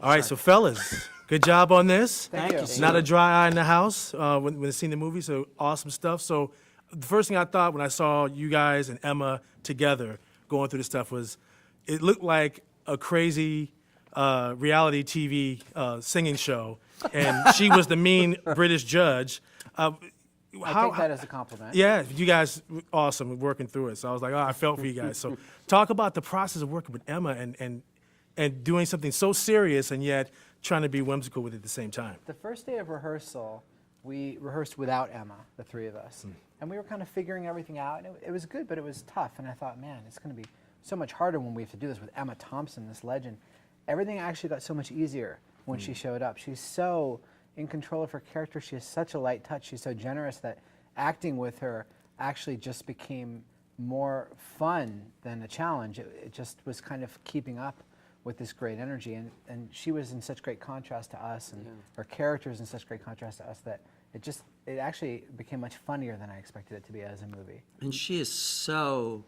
All right, so fellas, good job on this. Thank you. Not a dry eye in the house when seeing the movie, so awesome stuff. So the first thing I thought when I saw you guys and Emma together going through this stuff was it looked like a crazy reality TV singing show, and she was the mean British judge. I take that as a compliment. Yeah, you guys awesome working through it. So I was like, oh, I felt for you guys. So talk about the process of working with Emma and doing something so serious and yet trying to be whimsical with it at the same time. The first day of rehearsal, we rehearsed without Emma, the three of us. And we were kind of figuring everything out. And it was good, but it was tough. And I thought, man, it's going to be so much harder when we have to do this with Emma Thompson, this legend. Everything actually got so much easier when she showed up. She's so in control of her character. She has such a light touch. She's so generous that acting with her actually just became more fun than a challenge. It just was kind of keeping up with this great energy. And she was in such great contrast to us, and her character is in such great contrast to us that it actually became much funnier than I expected it to be as a movie. And she is so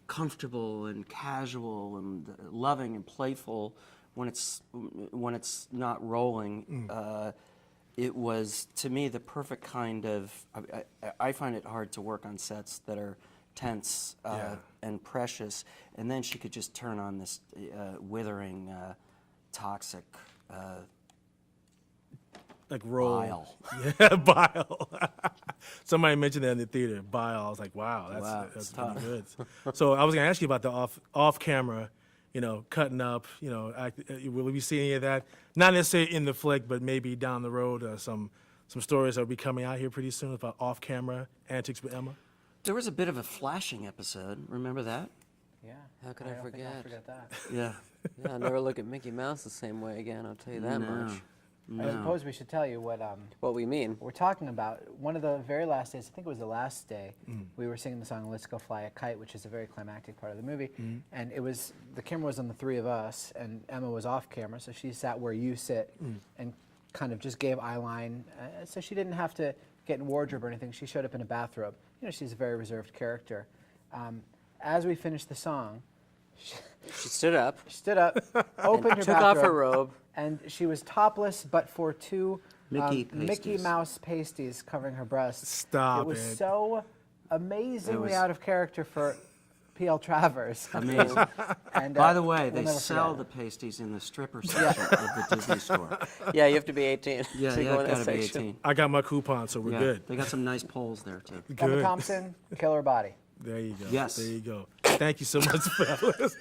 comfortable and casual and loving and playful when it's not rolling. It was, to me, the perfect kind of. I find it hard to work on sets that are tense and precious, and then she could just turn on this withering, toxic. Like roll. Bile. Yeah, bile. Somebody mentioned that in the theater, bile. I was like, wow, that's pretty good. So I was going to ask you about the off camera, cutting up, will we see any of that? Not necessarily in the flick, but maybe down the road, some stories that will be coming out here pretty soon about off camera antics with Emma. There was a bit of a flashing episode. Remember that? Yeah. How could I don't think forget? I'll forget that. Yeah. Yeah, I'll never look at Mickey Mouse the same way again, I'll tell you that much. I suppose we should tell you What we mean. we're talking about. One of the very last days, I think it was the last day, we were singing the song "Let's Go Fly a Kite," which is a very climactic part of the movie. And the camera was on the three of us, and Emma was off camera, so she sat where you sit and kind of just gave eye line. So she didn't have to get in wardrobe or anything. She showed up in a bathrobe. She's a very reserved character. As we finished the song, She stood up, opened her took off her bathrobe, robe. and she was topless, but for two Mickey Mickey pasties. Mouse pasties covering her breasts. Stop It was it. so amazingly was- out of character for P.L. Travers. Amazing. And, By the way, we'll they never sell forget the pasties in the stripper section of the Disney store. Yeah, you have to be 18 Yeah, to you go in that gotta be section. 18. I got my coupon, so we're Yeah, good. they got some nice poles there too. it. Emma Good. Thompson, killer body. There you go. Yes. There you go. Thank you so much, fellas.